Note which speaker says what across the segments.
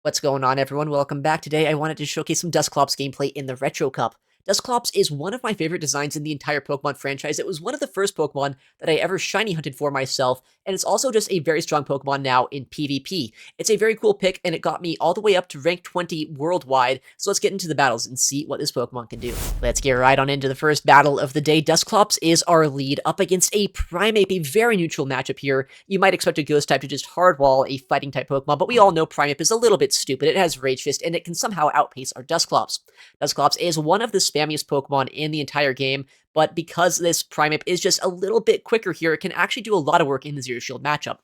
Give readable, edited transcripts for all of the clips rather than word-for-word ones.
Speaker 1: What's going on, everyone? Welcome back. Today, I wanted to showcase some Dusclops gameplay in the Retro Cup. Dusclops is one of my favorite designs in the entire Pokemon franchise. It was one of the first Pokemon that I ever shiny hunted for myself, and it's also just a very strong Pokemon now in PvP. It's a very cool pick, and it got me all the way up to rank 20 worldwide, so let's get into the battles and see what this Pokemon can do. Let's get right on into the first battle of the day. Dusclops is our lead up against a Primeape, a very neutral matchup here. You might expect a Ghost type to just hardwall a fighting type Pokemon, but we all know Primeape is a little bit stupid. It has Rage Fist, and it can somehow outpace our Dusclops. Dusclops is one of the spammiest Pokemon in the entire game, but because this Primeape is just a little bit quicker here, it can actually do a lot of work in the Zero Shield matchup.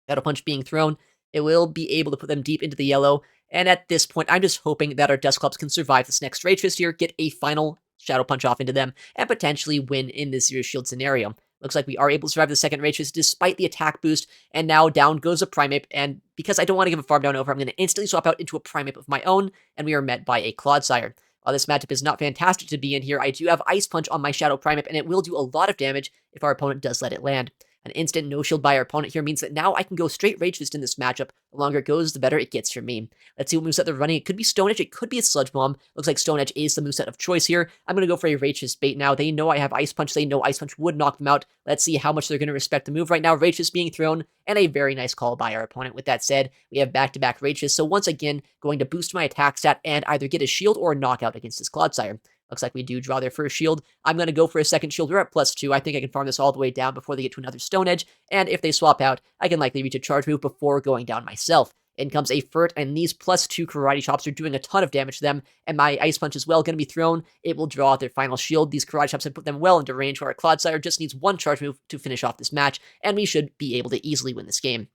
Speaker 1: Shadow Punch being thrown, it will be able to put them deep into the yellow, and at this point, I'm just hoping that our Dusclops can survive this next Rage Fist here, get a final Shadow Punch off into them, and potentially win in this Zero Shield scenario. Looks like we are able to survive the second Rage Fist despite the attack boost, and now down goes a Primeape, and because I don't want to give a farm down over, I'm going to instantly swap out into a Primeape of my own, and we are met by a Clodsire. While this matchup is not fantastic to be in here, I do have Ice Punch on my Shadow Primeape, and it will do a lot of damage if our opponent does let it land. An instant no-shield by our opponent here means that now I can go straight Rage Fist in this matchup. The longer it goes, the better it gets for me. Let's see what moveset they're running. It could be Stone Edge, it could be a Sludge Bomb. Looks like Stone Edge is the moveset of choice here. I'm going to go for a Rage Fist bait now. They know I have Ice Punch. They know Ice Punch would knock them out. Let's see how much they're going to respect the move right now. Rage Fist being thrown, and a very nice call by our opponent. With that said, we have back-to-back Rage Fist, so once again, going to boost my attack stat and either get a shield or a knockout against this Clodsire. Looks like we do draw their first shield. I'm going to go for a second shield. We're at +2. I think I can farm this all the way down before they get to another Stone Edge. And if they swap out, I can likely reach a charge move before going down myself. In comes a Furt, and these +2 Karate Chops are doing a ton of damage to them. And my Ice Punch is well going to be thrown. It will draw their final shield. These Karate Chops have put them well into range, where our Clodsire just needs one charge move to finish off this match. And we should be able to easily win this game.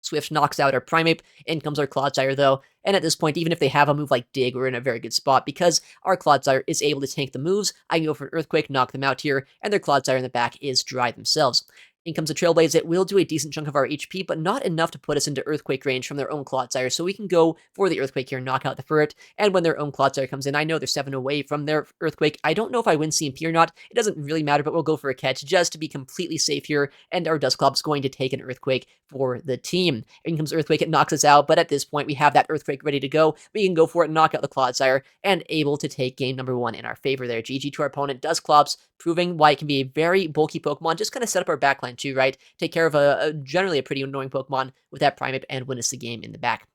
Speaker 1: Swift knocks out our Primeape, in comes our Clodsire though, and at this point, even if they have a move like Dig, we're in a very good spot, because our Clodsire is able to tank the moves. I can go for an Earthquake, knock them out here, and their Clodsire in the back is dry themselves. In comes the Trailblaze. It will do a decent chunk of our HP, but not enough to put us into Earthquake range from their own Clodsire, so we can go for the Earthquake here, knock out the Furt, and when their own Clodsire comes in, I know they're 7 away from their Earthquake. I don't know if I win CMP or not. It doesn't really matter, but we'll go for a catch just to be completely safe here, and our Dusclops going to take an Earthquake for the team. In comes Earthquake, it knocks us out, but at this point, we have that Earthquake ready to go. We can go for it, knock out the Clodsire, and able to take game number 1 in our favor there. GG to our opponent, Dusclops, proving why it can be a very bulky Pokemon. Just kind of set up our backline too, right? Take care of generally a pretty annoying Pokemon with that Primeape and win us the game in the back.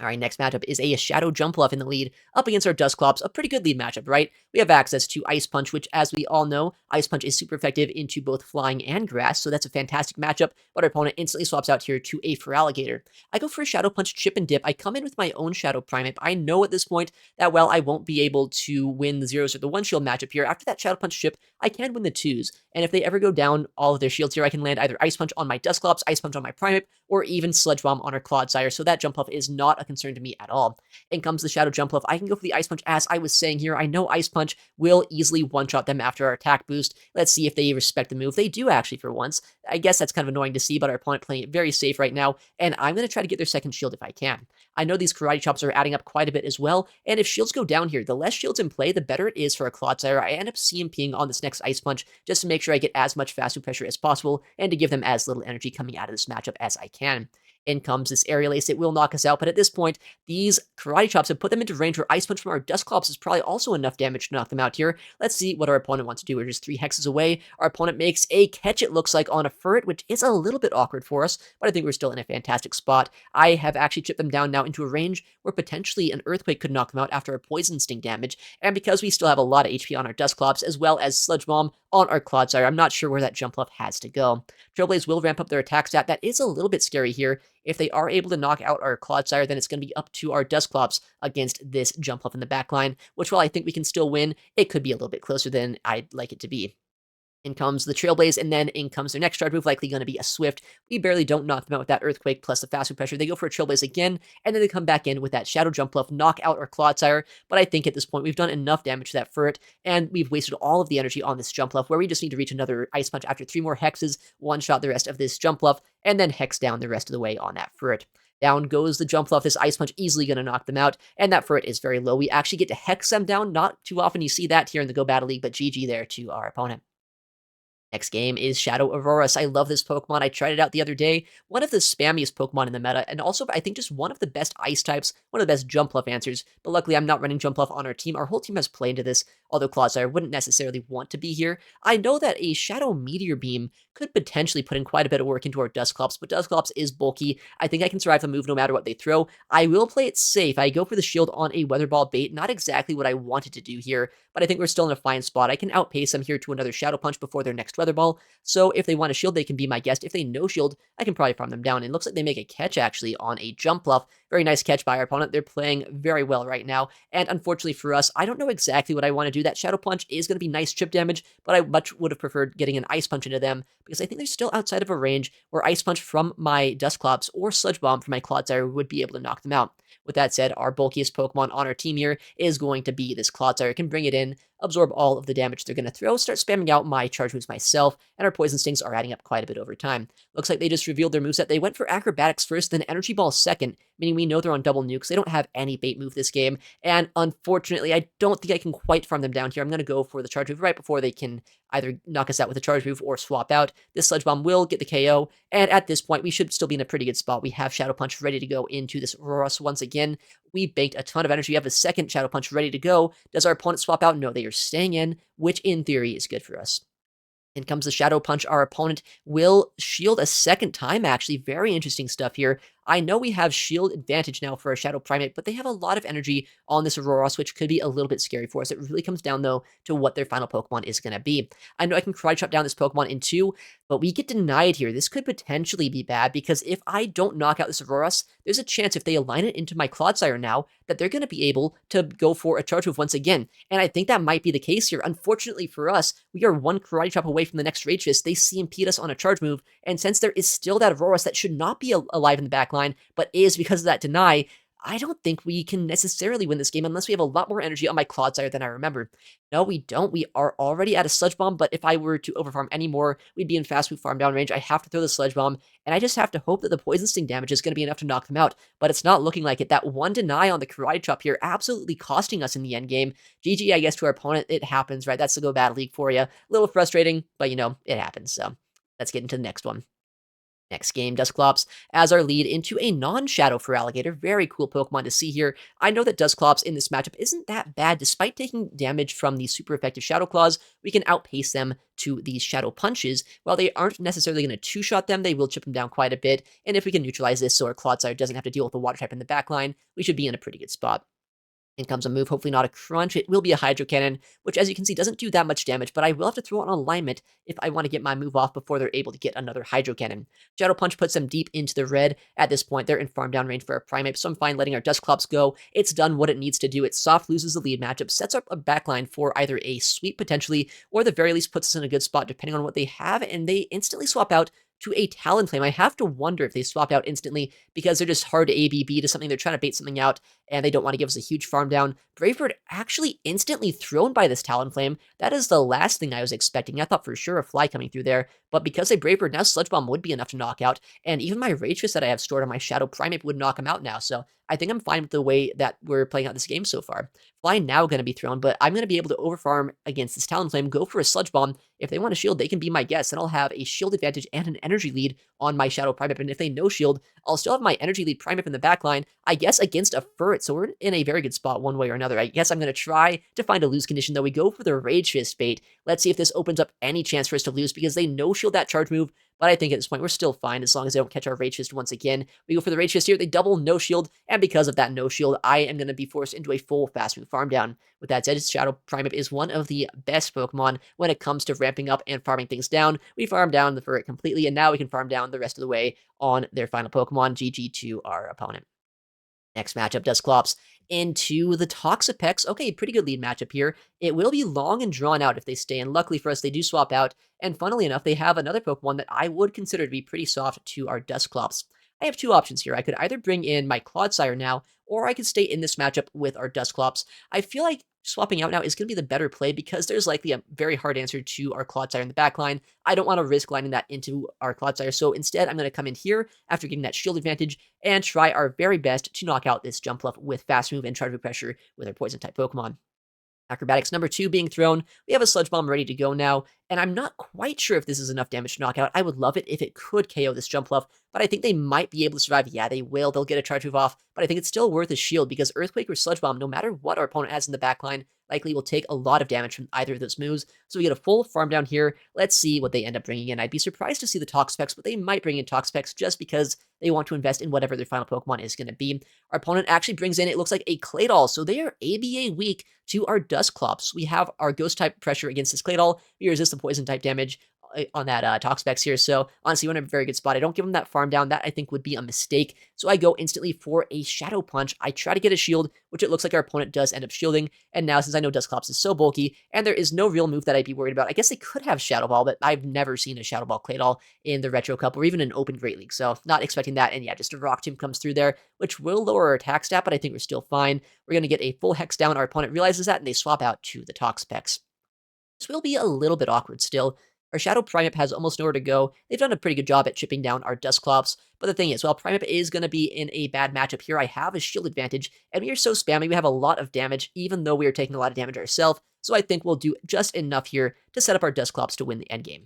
Speaker 1: All right, next matchup is a Shadow Jumpluff in the lead up against our Dusclops. A pretty good lead matchup, right? We have access to Ice Punch, which, as we all know, Ice Punch is super effective into both flying and grass, so that's a fantastic matchup, but our opponent instantly swaps out here to a Feraligatr. I go for a Shadow Punch chip and dip. I come in with my own Shadow Primeape. I know at this point that, well, I won't be able to win the zeros or the one shield matchup here. After that Shadow Punch chip, I can win the twos, and if they ever go down all of their shields here, I can land either Ice Punch on my Dusclops, Ice Punch on my Primeape, or even Sludge Bomb on our Clodsire, so that Jumpluff is not a concern to me at all. In comes the Shadow Jumpluff. I can go for the Ice Punch. As I was saying here, I know Ice Punch will easily one-shot them after our attack boost. Let's see if they respect the move. They do, actually, for once. I guess that's kind of annoying to see, but our opponent playing it very safe right now, and I'm going to try to get their second shield if I can. I know these Karate Chops are adding up quite a bit as well, and if shields go down here, the less shields in play, the better it is for a Clodsire. I end up CMPing on this next Ice Punch just to make sure I get as much fast food pressure as possible, and to give them as little energy coming out of this matchup as I can. In comes this Aerial Ace. It will knock us out, but at this point, these Karate Chops have put them into range where Ice Punch from our Dusclops is probably also enough damage to knock them out here. Let's see what our opponent wants to do. We're just 3 hexes away. Our opponent makes a catch, it looks like, on a Furt, which is a little bit awkward for us, but I think we're still in a fantastic spot. I have actually chipped them down now into a range where potentially an Earthquake could knock them out after a Poison Sting damage, and because we still have a lot of HP on our Dusclops, as well as Sludge Bomb on our Clodsire, I'm not sure where that Jumpluff has to go. Trailblaze will ramp up their attack stat. That is a little bit scary here. If they are able to knock out our Clodsire, then it's going to be up to our Dusclops against this Jumpluff in the backline, which, while I think we can still win, it could be a little bit closer than I'd like it to be. In comes the Trailblaze, and then in comes their next charge move, likely going to be a Swift. We barely don't knock them out with that Earthquake plus the fast food pressure. They go for a Trailblaze again, and then they come back in with that Shadow Jumpluff, knock out our Clodsire. But I think at this point, we've done enough damage to that Furt, and we've wasted all of the energy on this Jumpluff, where we just need to reach another Ice Punch after 3 more hexes, one-shot the rest of this Jumpluff, and then hex down the rest of the way on that Furt. Down goes the Jumpluff. This Ice Punch easily going to knock them out, and that Furt is very low. We actually get to hex them down. Not too often you see that here in the Go Battle League, but GG there to our opponent. Next game is Shadow Aurorus. I love this Pokemon. I tried it out the other day. One of the spammiest Pokemon in the meta, and also I think just one of the best ice types, one of the best Jumpluff answers. But luckily, I'm not running Jumpluff on our team. Our whole team has played into this, although Clodsire wouldn't necessarily want to be here. I know that a Shadow Meteor Beam could potentially put in quite a bit of work into our Dusclops, but Dusclops is bulky. I think I can survive the move no matter what they throw. I will play it safe. I go for the shield on a Weather Ball bait. Not exactly what I wanted to do here, but I think we're still in a fine spot. I can outpace them here to another Shadow Punch before their next Weather Ball. So if they want a shield, they can be my guest. If they no shield, I can probably farm them down. And it looks like they make a catch, actually, on a Jumpluff. Very nice catch by our opponent. They're playing very well right now. And unfortunately for us, I don't know exactly what I want to do. That Shadow Punch is going to be nice chip damage, but I much would have preferred getting an Ice Punch into them because I think they're still outside of a range where Ice Punch from my Dusclops or Sludge Bomb from my Clodsire would be able to knock them out. With that said, our bulkiest Pokemon on our team here is going to be this Clodsire. It can bring it in, absorb all of the damage they're going to throw, start spamming out my charge moves myself, and our Poison Stings are adding up quite a bit over time. Looks like they just revealed their moveset. They went for Acrobatics first, then Energy Ball second, meaning we know they're on double nukes. They don't have any bait move this game, and unfortunately, I don't think I can quite farm them down here. I'm going to go for the charge move right before they can either knock us out with a charge move or swap out. This Sludge Bomb will get the KO, and at this point, we should still be in a pretty good spot. We have Shadow Punch ready to go into this Aurorus once again. We banked a ton of energy. We have a second Shadow Punch ready to go. Does our opponent swap out? No, they are staying in, which in theory is good for us. In comes the Shadow Punch. Our opponent will shield a second time, actually. Very interesting stuff here. I know we have shield advantage now for our Shadow Primeape, but they have a lot of energy on this Aurorus, which could be a little bit scary for us. It really comes down, though, to what their final Pokemon is going to be. I know I can Karate Chop down this Pokemon in two, but we get denied here. This could potentially be bad, because if I don't knock out this Aurorus, there's a chance if they align it into my Clodsire now, that they're going to be able to go for a Charge Move once again. And I think that might be the case here. Unfortunately for us, we are one Karate Chop away from the next Rage Fist. They CMP'd us on a Charge Move, and since there is still that Aurorus that should not be alive in the back line, but is because of that deny, I don't think we can necessarily win this game unless we have a lot more energy on my Clodsire than I remember. No, we don't. We are already at a Sludge Bomb, but if I were to overfarm anymore, we'd be in fast move farm down range. I have to throw the Sludge Bomb, and I just have to hope that the Poison Sting damage is going to be enough to knock them out, but it's not looking like it. That one deny on the Karate Chop here absolutely costing us in the end game. GG, I guess, to our opponent. It happens, right? That's the Go Battle League for you. A little frustrating, but, it happens, so let's get into the next one. Next game, Dusclops as our lead into a non-Shadow Feraligatr. Very cool Pokemon to see here. I know that Dusclops in this matchup isn't that bad. Despite taking damage from the super effective Shadow Claws, we can outpace them to these Shadow Punches. While they aren't necessarily going to two-shot them, they will chip them down quite a bit. And if we can neutralize this so our Clodsire doesn't have to deal with the Water type in the backline, we should be in a pretty good spot. In comes a move, hopefully not a crunch. It will be a Hydro Cannon, which, as you can see, doesn't do that much damage, but I will have to throw on alignment if I want to get my move off before they're able to get another Hydro Cannon. Shadow Punch puts them deep into the red. At this point, they're in farm down range for a Primeape, so I'm fine letting our Dusclops go. It's done what it needs to do. It soft loses the lead matchup, sets up a backline for either a sweep potentially, or at the very least puts us in a good spot depending on what they have, and they instantly swap out to a Talonflame. I have to wonder if they swapped out instantly because they're just hard to ABB to something. They're trying to bait something out, and they don't want to give us a huge farm down. Brave Bird actually instantly thrown by this Talonflame. That is the last thing I was expecting. I thought for sure a fly coming through there, but because they Brave Bird, now Sludge Bomb would be enough to knock out, and even my Rage Fist that I have stored on my Shadow Primeape would knock him out now, so I think I'm fine with the way that we're playing out this game so far. Fly now going to be thrown, but I'm going to be able to overfarm against this Talonflame, go for a Sludge Bomb. If they want a shield, they can be my guest, and I'll have a shield advantage and an energy lead on my Shadow Primeape, and if they no shield, I'll still have my energy lead Primeape in the backline, I guess against a Furret, so we're in a very good spot one way or another. I guess I'm going to try to find a lose condition, though. We go for the Rage Fist bait. Let's see if this opens up any chance for us to lose, because they no shield that charge move, but I think at this point we're still fine as long as they don't catch our Rage Fist once again. We go for the Rage Fist here, they double no shield, and because of that no shield, I am going to be forced into a full fast move farm down. With that said, Shadow Primeape is one of the best Pokemon when it comes to ramping up and farming things down. We farm down the Furret completely, and now we can farm down the rest of the way on their final Pokemon. GG to our opponent. Next matchup, Dusclops into the Toxapex. Okay, pretty good lead matchup here. It will be long and drawn out if they stay, and luckily for us, they do swap out, and funnily enough, they have another Pokemon that I would consider to be pretty soft to our Dusclops. I have two options here. I could either bring in my Clodsire now, or I could stay in this matchup with our Dusclops. I feel like swapping out now is going to be the better play because there's likely a very hard answer to our Clodsire in the backline. I don't want to risk lining that into our Clodsire, so instead I'm going to come in here after getting that shield advantage and try our very best to knock out this Jumpluff with Fast Move and Charge Move Pressure with our Poison-type Pokemon. Acrobatics number 2 being thrown. We have a Sludge Bomb ready to go now, and I'm not quite sure if this is enough damage to knock out. I would love it if it could KO this Jumpluff, but I think they might be able to survive. Yeah, they will. They'll get a charge move off, but I think it's still worth a shield because Earthquake or Sludge Bomb, no matter what our opponent has in the backline, likely will take a lot of damage from either of those moves. So we get a full farm down here. Let's see what they end up bringing in. I'd be surprised to see the Toxapex, but they might bring in Toxapex just because they want to invest in whatever their final Pokemon is going to be. Our opponent actually brings in, it looks like, a Claydol, so they are ABA weak to our Dusclops. We have our Ghost-type pressure against this Claydol. We resist the Poison-type damage on that Toxapex here, so honestly, we're in a very good spot. I don't give him that farm down. That, I think, would be a mistake, so I go instantly for a Shadow Punch. I try to get a shield, which it looks like our opponent does end up shielding, and now, since I know Dusclops is so bulky, and there is no real move that I'd be worried about, I guess they could have Shadow Ball, but I've never seen a Shadow Ball Claydol in the Retro Cup, or even in Open Great League, so not expecting that, and yeah, just a Rock Tomb comes through there, which will lower our attack stat, but I think we're still fine. We're going to get a full Hex down. Our opponent realizes that, and they swap out to the Toxapex. This will be a little bit awkward still. Our Shadow Primeape has almost nowhere to go. They've done a pretty good job at chipping down our Dusclops, but the thing is, while Primeape is going to be in a bad matchup here, I have a shield advantage, and we are so spammy, we have a lot of damage, even though we are taking a lot of damage ourselves, so I think we'll do just enough here to set up our Dusclops to win the endgame.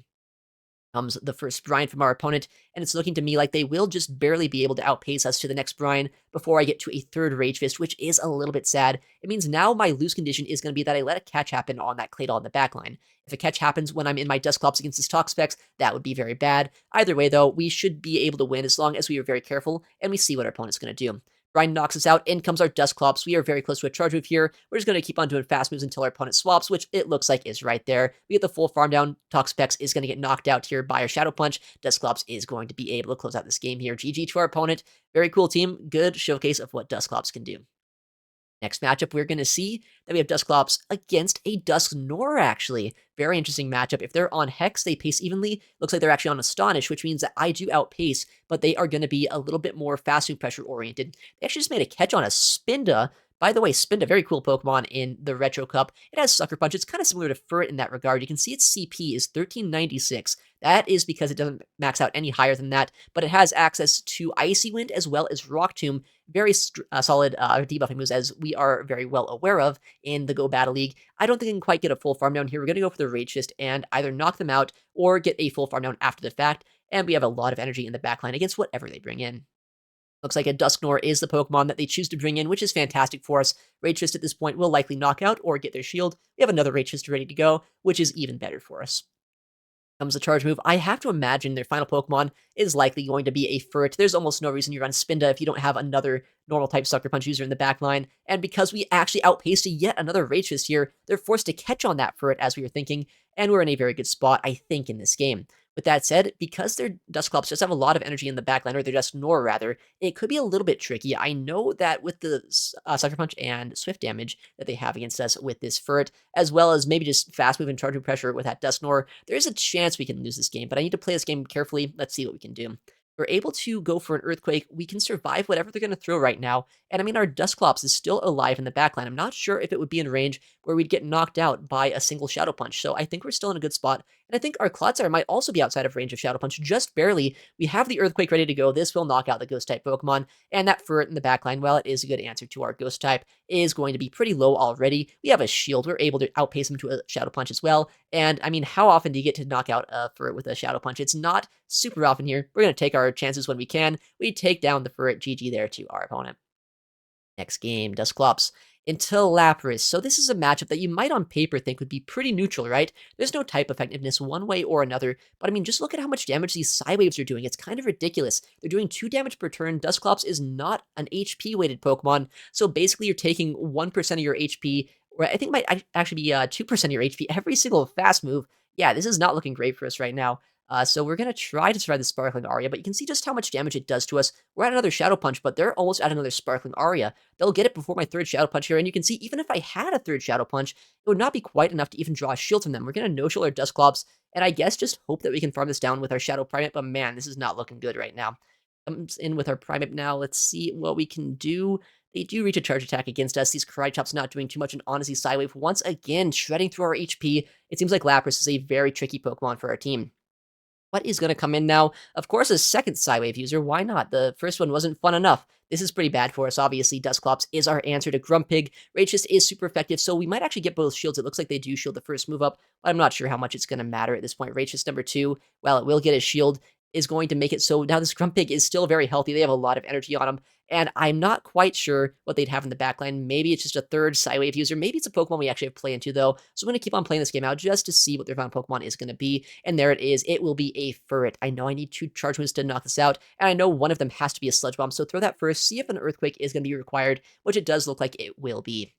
Speaker 1: Comes the first brine from our opponent, and it's looking to me like they will just barely be able to outpace us to the next brine before I get to a third Rage Fist, which is a little bit sad. It means now my lose condition is going to be that I let a catch happen on that Claydol in the backline. If a catch happens when I'm in my Dusclops against this Toxapex, that would be very bad. Either way, though, we should be able to win as long as we are very careful and we see what our opponent's going to do. Brine knocks us out, in comes our Dusclops. We are very close to a charge move here. We're just going to keep on doing fast moves until our opponent swaps, which it looks like is right there. We get the full farm down. Toxapex is going to get knocked out here by our Shadow Punch. Dusclops is going to be able to close out this game here. GG to our opponent. Very cool team. Good showcase of what Dusclops can do. Next matchup, we're going to see that we have Dusclops against a Dusknoir, actually. Very interesting matchup. If they're on Hex, they pace evenly. Looks like they're actually on Astonish, which means that I do outpace, but they are going to be a little bit more fast move pressure oriented. They actually just made a catch on a Spinda. By the way, Spinda, very cool Pokemon in the Retro Cup. It has Sucker Punch. It's kind of similar to Furret in that regard. You can see its CP is 1396. That is because it doesn't max out any higher than that, but it has access to Icy Wind as well as Rock Tomb. Very solid debuffing moves, as we are very well aware of in the Go Battle League. I don't think I can quite get a full farm down here. We're going to go for the Rage Fist and either knock them out or get a full farm down after the fact, and we have a lot of energy in the backline against whatever they bring in. Looks like a Dusknoir is the Pokemon that they choose to bring in, which is fantastic for us. Rage Fist at this point will likely knock out or get their shield. We have another Rage Fist ready to go, which is even better for us. Comes the charge move. I have to imagine their final Pokemon is likely going to be a Furret. There's almost no reason you run Spinda if you don't have another normal type Sucker Punch user in the backline. And because we actually outpaced yet another Rage Fist here, they're forced to catch on that Furret as we were thinking, and we're in a very good spot, I think, in this game. With that said, because their Dusclops just have a lot of energy in the backline, or their Dusknoir rather, it could be a little bit tricky. I know that with the Sucker Punch and Swift damage that they have against us with this Furret, as well as maybe just fast move and charge move pressure with that Dusknoir, there's a chance we can lose this game, but I need to play this game carefully. Let's see what we can do. We're able to go for an Earthquake. We can survive whatever they're going to throw right now. And I mean, our Dusclops is still alive in the backline. I'm not sure if it would be in range where we'd get knocked out by a single Shadow Punch. So I think we're still in a good spot. And I think our Clotsire might also be outside of range of Shadow Punch, just barely. We have the Earthquake ready to go. This will knock out the Ghost-type Pokemon. And that Furret in the backline, while it is a good answer to our Ghost-type, is going to be pretty low already. We have a shield. We're able to outpace him to a Shadow Punch as well. And I mean, how often do you get to knock out a Furret with a Shadow Punch? It's not super often here. We're going to take our chances when we can. We take down the Furret. GG there to our opponent. Next game, Dusclops into Lapras. So this is a matchup that you might on paper think would be pretty neutral, right? There's no type effectiveness one way or another, but I mean, just look at how much damage these Psywaves are doing. It's kind of ridiculous. They're doing 2 damage per turn. Dusclops is not an HP-weighted Pokemon, so basically you're taking 1% of your HP, or I think it might actually be 2% of your HP every single fast move. Yeah, this is not looking great for us right now. So we're going to try to survive the Sparkling Aria, but you can see just how much damage it does to us. We're at another Shadow Punch, but they're almost at another Sparkling Aria. They'll get it before my third Shadow Punch here, and you can see even if I had a third Shadow Punch, it would not be quite enough to even draw a shield from them. We're going to no-shield our Dusclops, and I guess just hope that we can farm this down with our Shadow Primeape, but man, this is not looking good right now. Comes in with our Primeape now. Let's see what we can do. They do reach a charge attack against us. These Karate Chops not doing too much, and honestly, Psywave once again shredding through our HP. It seems like Lapras is a very tricky Pokemon for our team. What is going to come in now? Of course, a second Psywave user. Why not? The first one wasn't fun enough. This is pretty bad for us. Obviously, Dusclops is our answer to Grumpig. Rage Fist is super effective, so we might actually get both shields. It looks like they do shield the first move up, but I'm not sure how much it's going to matter at this point. Rage Fist number 2, while it will get a shield, is going to make it so now this Grumpig is still very healthy. They have a lot of energy on them, and I'm not quite sure what they'd have in the backline. Maybe it's just a third Psywave user. Maybe it's a Pokemon we actually have to play into, though. So I'm going to keep on playing this game out just to see what their final Pokemon is going to be. And there it is. It will be a Furret. I know I need 2 Charge Moves to knock this out, and I know one of them has to be a Sludge Bomb. So throw that first, see if an Earthquake is going to be required, which it does look like it will be.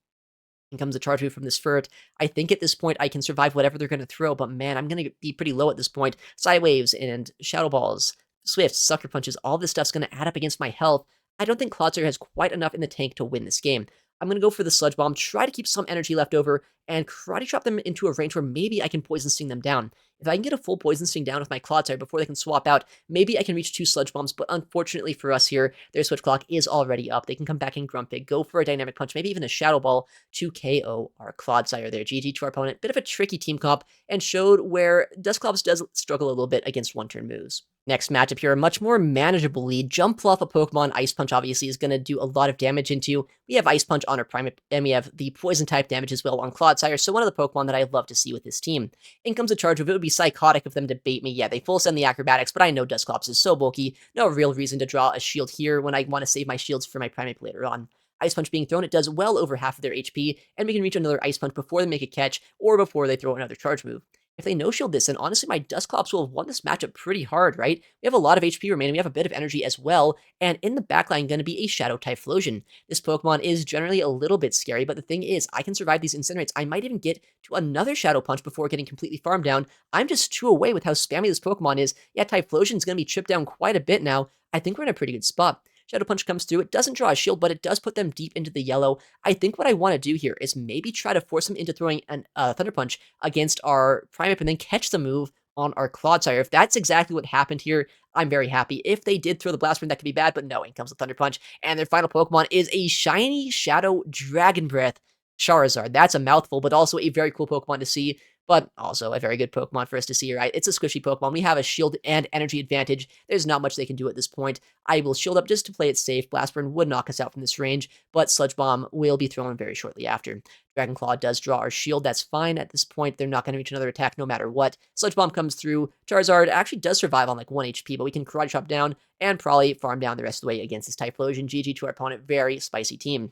Speaker 1: In comes a charge move from this Furret. I think at this point I can survive whatever they're going to throw, but man, I'm going to be pretty low at this point. Psywaves and Shadow Balls, Swifts, Sucker Punches, all this stuff's going to add up against my health. I don't think Clodsire has quite enough in the tank to win this game. I'm going to go for the Sludge Bomb, try to keep some energy left over, and Karate Chop them into a range where maybe I can Poison Sting them down. If I can get a full Poison Sting down with my Clodsire before they can swap out, maybe I can reach 2 Sludge Bombs, but unfortunately for us here, their Switch Clock is already up. They can come back in Grumpig, go for a Dynamic Punch, maybe even a Shadow Ball to KO our Clodsire there. GG to our opponent. Bit of a tricky team comp, and showed where Dusclops does struggle a little bit against one-turn moves. Next matchup here, a much more manageable lead. Jumpluff, a Pokemon Ice Punch obviously is going to do a lot of damage into. We have Ice Punch on our Primeape, and we have the Poison type damage as well on Clodsire, so one of the Pokemon that I'd love to see with this team. In comes a charge move. It would be psychotic of them to bait me. Yeah, they full send the acrobatics, but I know Dusclops is so bulky. No real reason to draw a shield here when I want to save my shields for my Primeape later on. Ice Punch being thrown, it does well over half of their HP, and we can reach another Ice Punch before they make a catch, or before they throw another charge move. If they no-shield this, then honestly, my Dusclops will have won this matchup pretty hard, right? We have a lot of HP remaining, we have a bit of energy as well, and in the backline, going to be a Shadow-type Typhlosion. This Pokemon is generally a little bit scary, but the thing is, I can survive these Incinerates. I might even get to another Shadow Punch before getting completely farmed down. I'm just 2 away with how spammy this Pokemon is. Yeah, Typhlosion's going to be chipped down quite a bit now. I think we're in a pretty good spot. Shadow Punch comes through. It doesn't draw a shield, but it does put them deep into the yellow. I think what I want to do here is maybe try to force them into throwing a Thunder Punch against our Primeape and then catch the move on our Clodsire. If that's exactly what happened here, I'm very happy. If they did throw the Blast Burn, that could be bad, but no, in comes the Thunder Punch, and their final Pokemon is a shiny Shadow Dragon Breath Charizard. That's a mouthful, but also a very cool Pokemon to see, but also a very good Pokemon for us to see, right? It's a squishy Pokemon. We have a shield and energy advantage. There's not much they can do at this point. I will shield up just to play it safe. Blast Burn would knock us out from this range, but Sludge Bomb will be thrown very shortly after. Dragon Claw does draw our shield. That's fine at this point. They're not going to reach another attack no matter what. Sludge Bomb comes through. Charizard actually does survive on like 1 HP, but we can Karate Chop down and probably farm down the rest of the way against this Typhlosion. GG to our opponent. Very spicy team.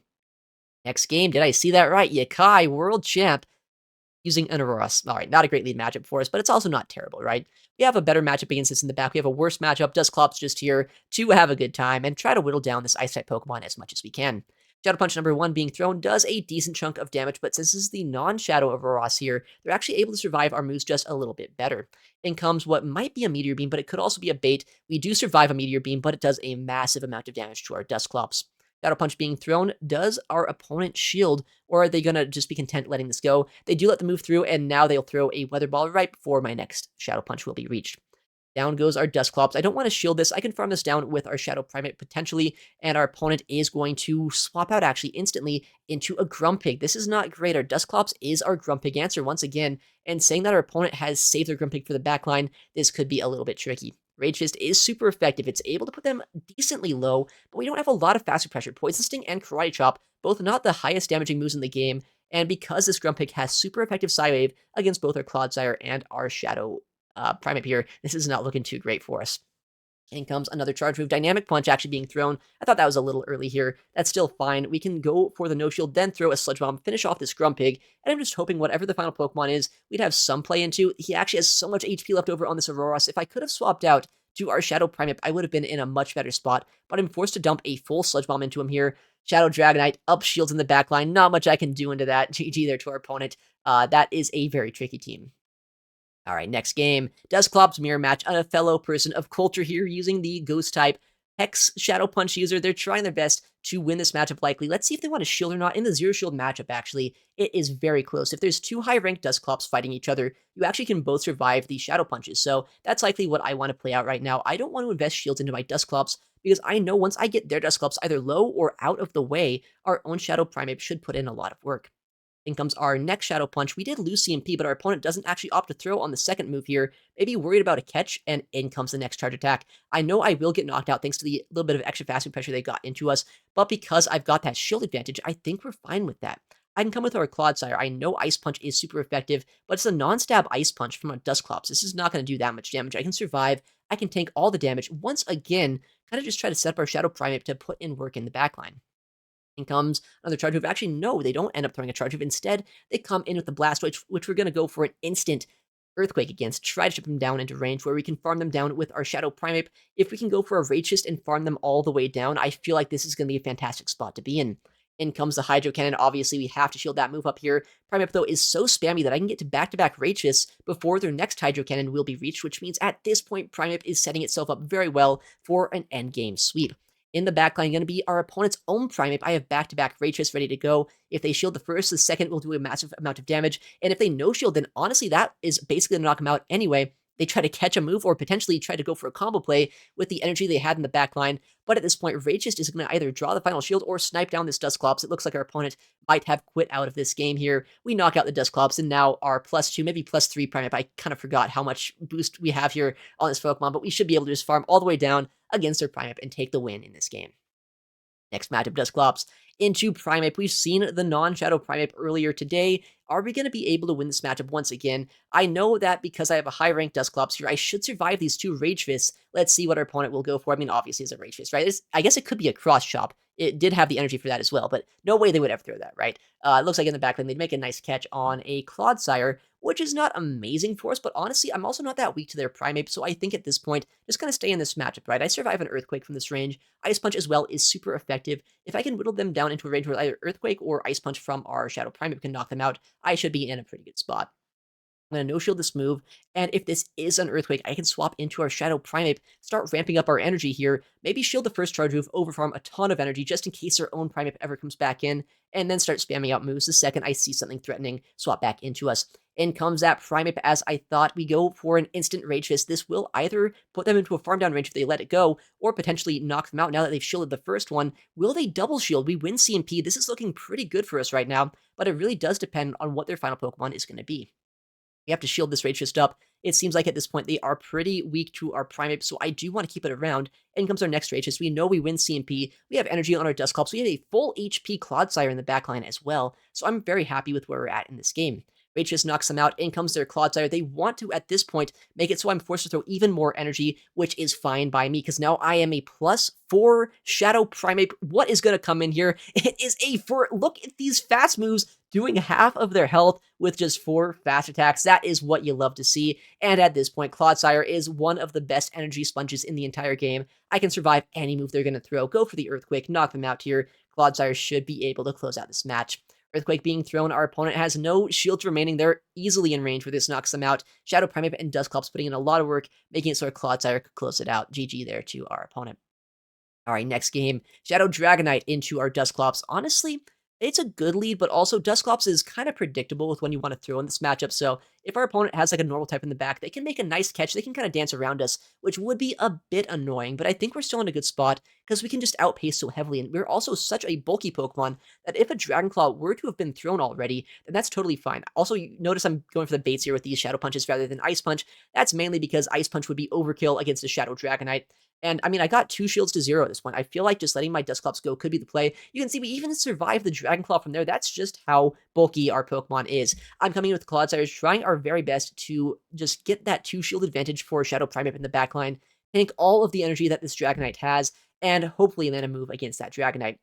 Speaker 1: Next game, did I see that right? Yakai, World Champ, using an Aurorus. All right, not a great lead matchup for us, but it's also not terrible, right? We have a better matchup against this in the back. We have a worse matchup. Dusclops just here to have a good time and try to whittle down this Ice-type Pokemon as much as we can. Shadow Punch number 1 being thrown does a decent chunk of damage, but since this is the non-Shadow Aurorus here, they're actually able to survive our moves just a little bit better. In comes what might be a Meteor Beam, but it could also be a bait. We do survive a Meteor Beam, but it does a massive amount of damage to our Dusclops. Shadow Punch being thrown, does our opponent shield, or are they going to just be content letting this go? They do let the move through, and now they'll throw a Weather Ball right before my next Shadow Punch will be reached. Down goes our Dusclops. I don't want to shield this. I can farm this down with our Shadow Primeape potentially, and our opponent is going to swap out actually instantly into a Grumpig. This is not great. Our Dusclops is our Grumpig answer once again, and saying that our opponent has saved their Grumpig for the backline, this could be a little bit tricky. Rage Fist is super effective. It's able to put them decently low, but we don't have a lot of faster pressure. Poison Sting and Karate Chop, both not the highest damaging moves in the game, and because this Grumpig has super effective Psywave against both our Clodsire and our Shadow Primeape here, this is not looking too great for us. In comes another charge move, Dynamic Punch actually being thrown. I thought that was a little early here. That's still fine. We can go for the no-shield, then throw a Sludge Bomb, finish off this Grumpig, and I'm just hoping whatever the final Pokemon is, we'd have some play into. He actually has so much HP left over on this Aurorus. If I could have swapped out to our Shadow Primeape, I would have been in a much better spot, but I'm forced to dump a full Sludge Bomb into him here. Shadow Dragonite, up shields in the backline. Not much I can do into that. GG there to our opponent. That is a very tricky team. All right, next game. Dusclops mirror match. A fellow person of culture here using the Ghost type. Hex Shadow Punch user. They're trying their best to win this matchup likely. Let's see if they want to shield or not. In the zero shield matchup, actually, it is very close. If there's 2 high-ranked Dusclops fighting each other, you actually can both survive the Shadow Punches. So that's likely what I want to play out right now. I don't want to invest shields into my Dusclops because I know once I get their Dusclops either low or out of the way, our own Shadow Primeape should put in a lot of work. In comes our next Shadow Punch. We did lose CMP, but our opponent doesn't actually opt to throw on the second move here. Maybe worried about a catch, and in comes the next charge attack. I know I will get knocked out thanks to the little bit of extra fast food pressure they got into us, but because I've got that shield advantage, I think we're fine with that. I can come with our Clodsire. I know Ice Punch is super effective, but it's a non-stab Ice Punch from a Dusclops. This is not going to do that much damage. I can survive. I can tank all the damage. Once again, kind of just try to set up our Shadow Primeape to put in work in the backline. In comes another charge move. Actually, no, they don't end up throwing a charge move. Instead, they come in with the blast, which we're going to go for an instant Earthquake against, try to chip them down into range where we can farm them down with our Shadow Primeape. If we can go for a Rage Fist and farm them all the way down, I feel like this is going to be a fantastic spot to be in. In comes the Hydro Cannon. Obviously, we have to shield that move up here. Primeape, though, is so spammy that I can get to back-to-back Rage Fists before their next Hydro Cannon will be reached, which means at this point, Primeape is setting itself up very well for an endgame sweep. In the backline, going to be our opponent's own Primeape. I have back-to-back Rage Fists ready to go. If they shield the first, the second will do a massive amount of damage. And if they no-shield, then honestly, that is basically going to knock them out anyway. They try to catch a move or potentially try to go for a combo play with the energy they had in the backline. But at this point, Rage Fist is going to either draw the final shield or snipe down this Dusclops. It looks like our opponent might have quit out of this game here. We knock out the Dusclops, and now our +2, maybe +3 Primeape. I kind of forgot how much boost we have here on this Pokemon, but we should be able to just farm all the way down against their Primeape and take the win in this game. Next matchup, Dusclops into Primeape. We've seen the non-Shadow Primeape earlier today. Are we going to be able to win this matchup once again? I know that because I have a high-ranked Dusclops here, I should survive these two Rage Fists. Let's see what our opponent will go for. I mean, obviously it's a Rage Fist, right? I guess it could be a Cross Chop. It did have the energy for that as well, but no way they would ever throw that, right? It looks like in the backline they'd make a nice catch on a Clodsire, which is not amazing for us, but honestly, I'm also not that weak to their Primeape, so I think at this point, just gonna stay in this matchup, right? I survive an Earthquake from this range. Ice Punch as well is super effective. If I can whittle them down into a range where either Earthquake or Ice Punch from our Shadow Primeape can knock them out, I should be in a pretty good spot. I'm going to no-shield this move, and if this is an Earthquake, I can swap into our Shadow Primeape, start ramping up our energy here, maybe shield the first charge move, overfarm a ton of energy just in case our own Primeape ever comes back in, and then start spamming out moves the second I see something threatening swap back into us. In comes that Primeape as I thought. We go for an instant Rage Fist. This will either put them into a farm down range if they let it go, or potentially knock them out now that they've shielded the first one. Will they double shield? We win CMP. This is looking pretty good for us right now, but it really does depend on what their final Pokemon is going to be. We have to shield this Rage Fist up. It seems like at this point they are pretty weak to our Primeape, so I do want to keep it around. In comes our next Rage Fist. We know we win CMP. We have energy on our Dusclops. We have a full HP Clodsire in the backline as well, so I'm very happy with where we're at in this game. Rage Fist knocks them out. In comes their Clodsire. They want to, at this point, make it so I'm forced to throw even more energy, which is fine by me, because now I am a +4 Shadow Primeape. What is going to come in here? It is a 4. Look at these fast moves doing half of their health with just 4 fast attacks. That is what you love to see. And at this point, Clodsire is one of the best energy sponges in the entire game. I can survive any move they're going to throw. Go for the Earthquake, knock them out here. Clodsire should be able to close out this match. Earthquake being thrown, our opponent has no shields remaining. They're easily in range where this knocks them out. Shadow Primeape and Dusclops putting in a lot of work, making it so our Clodsire could close it out. GG there to our opponent. All right, next game, Shadow Dragonite into our Dusclops. Honestly, it's a good lead, but also Dusclops is kind of predictable with when you want to throw in this matchup, so if our opponent has like a normal type in the back, they can make a nice catch, they can kind of dance around us, which would be a bit annoying, but I think we're still in a good spot, because we can just outpace so heavily, and we're also such a bulky Pokemon that if a Dragon Claw were to have been thrown already, then that's totally fine. Also, you notice I'm going for the baits here with these Shadow Punches rather than Ice Punch. That's mainly because Ice Punch would be overkill against a Shadow Dragonite. And I mean, I got 2 shields to 0 at this point. I feel like just letting my Dusclops go could be the play. You can see we even survived the Dragon Claw from there. That's just how bulky our Pokemon is. I'm coming in with Clodsire, trying our very best to just get that 2 shield advantage for Shadow Primeape in the backline, tank all of the energy that this Dragonite has, and hopefully land a move against that Dragonite.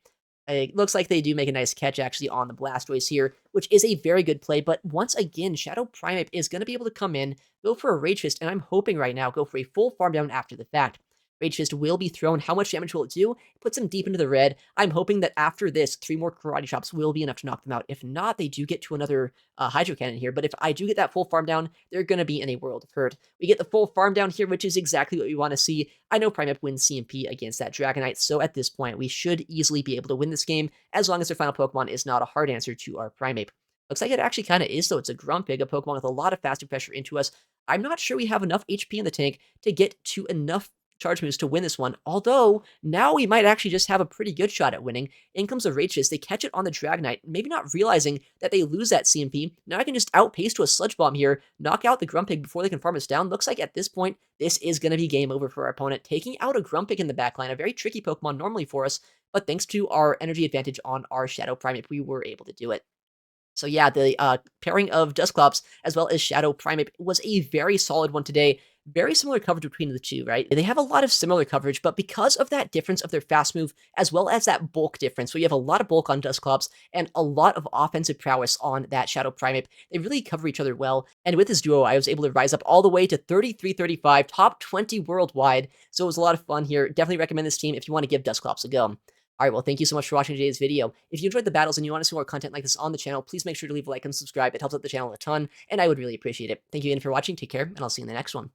Speaker 1: It looks like they do make a nice catch actually on the Blastoise here, which is a very good play, but once again, Shadow Primeape is going to be able to come in, go for a Rage Fist, and I'm hoping right now go for a full farm down after the fact. Rage Fist will be thrown. How much damage will it do? It puts them deep into the red. I'm hoping that after this, 3 more Karate Chops will be enough to knock them out. If not, they do get to another Hydro Cannon here. But if I do get that full farm down, they're going to be in a world of hurt. We get the full farm down here, which is exactly what we want to see. I know Primeape wins CMP against that Dragonite, so at this point, we should easily be able to win this game, as long as their final Pokemon is not a hard answer to our Primeape. Looks like it actually kind of is, though. It's a Grumpig, a Pokemon with a lot of faster pressure into us. I'm not sure we have enough HP in the tank to get to enough charge moves to win this one, although now we might actually just have a pretty good shot at winning. In comes the Rage. They catch it on the Dragonite, maybe not realizing that they lose that CMP. Now I can just outpace to a Sludge Bomb here, knock out the Grumpig before they can farm us down. Looks like at this point, this is going to be game over for our opponent, taking out a Grumpig in the backline, a very tricky Pokemon normally for us, but thanks to our energy advantage on our Shadow Primeape, we were able to do it. So yeah, the pairing of Dusclops as well as Shadow Primeape was a very solid one today. Very similar coverage between the two, right? They have a lot of similar coverage, but because of that difference of their fast move, as well as that bulk difference, so you have a lot of bulk on Dusclops and a lot of offensive prowess on that Shadow Primeape, they really cover each other well. And with this duo, I was able to rise up all the way to 33-35, top 20 worldwide. So it was a lot of fun here. Definitely recommend this team if you want to give Dusclops a go. All right, well, thank you so much for watching today's video. If you enjoyed the battles and you want to see more content like this on the channel, please make sure to leave a like and subscribe. It helps out the channel a ton, and I would really appreciate it. Thank you again for watching. Take care, and I'll see you in the next one.